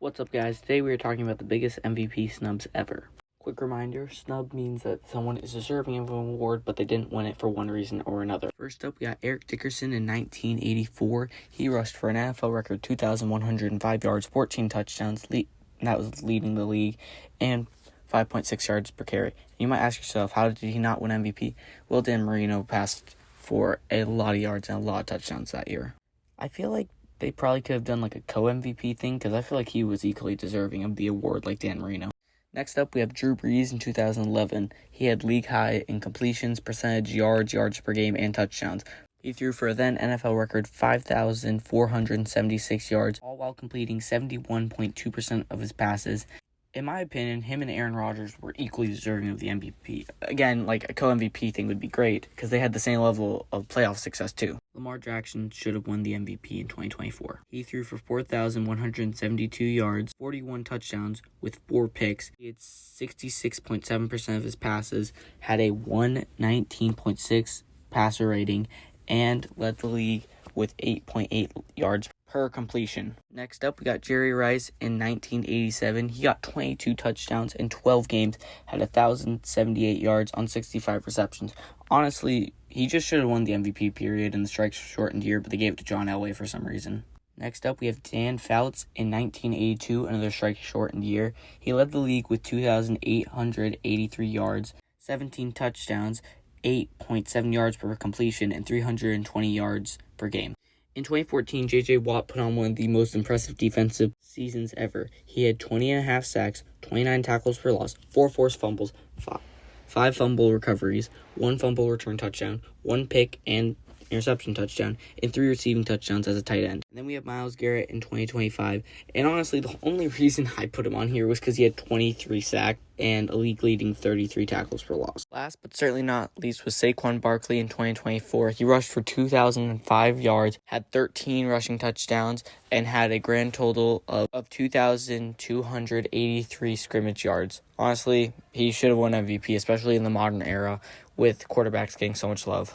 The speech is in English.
What's up, guys? Today we are talking about the biggest MVP snubs ever. Quick reminder, snub means that someone is deserving of an award, but they didn't win it for one reason or another. First up, we got Eric Dickerson in 1984. He rushed for an NFL record 2,105 yards, 14 touchdowns, that was leading the league, and 5.6 yards per carry. You might ask yourself, how did he not win MVP? Well, Dan Marino passed for a lot of yards and a lot of touchdowns that year. I feel like they probably could have done like a co-MVP thing, because I feel like he was equally deserving of the award like Dan Marino. Next up, we have Drew Brees in 2011. He had league high in completions, percentage, yards per game, and touchdowns. He threw for a then NFL record 5,476 yards, all while completing 71.2% of his passes. In my opinion, him and Aaron Rodgers were equally deserving of the MVP. Again, like a co-MVP thing would be great, because they had the same level of playoff success too. Lamar Jackson should have won the MVP in 2024. He threw for 4,172 yards, 41 touchdowns with 4 picks. He had 66.7% of his passes, had a 119.6 passer rating, and led the league with 8.8 yards per completion. Next up, we got Jerry Rice in 1987. He got 22 touchdowns in 12 games, had 1,078 yards on 65 receptions. Honestly, he just should have won the MVP period in the strike shortened year, but they gave it to John Elway for some reason. Next up, we have Dan Fouts in 1982, another strike shortened year. He led the league with 2,883 yards, 17 touchdowns, 8.7 yards per completion, and 320 yards per game. In 2014, J.J. Watt put on one of the most impressive defensive seasons ever. He had 20.5 sacks, 29 tackles for loss, 4 forced fumbles, 5 fumble recoveries, 1 fumble return touchdown, 1 pick and interception touchdown, and 3 receiving touchdowns as a tight end. And then we have Myles Garrett in 2025. And honestly, the only reason I put him on here was because he had 23 sacks and a league-leading 33 tackles for loss. Last but certainly not least was Saquon Barkley in 2024. He rushed for 2,005 yards, had 13 rushing touchdowns, and had a grand total of 2,283 scrimmage yards. Honestly, he should have won MVP, especially in the modern era with quarterbacks getting so much love.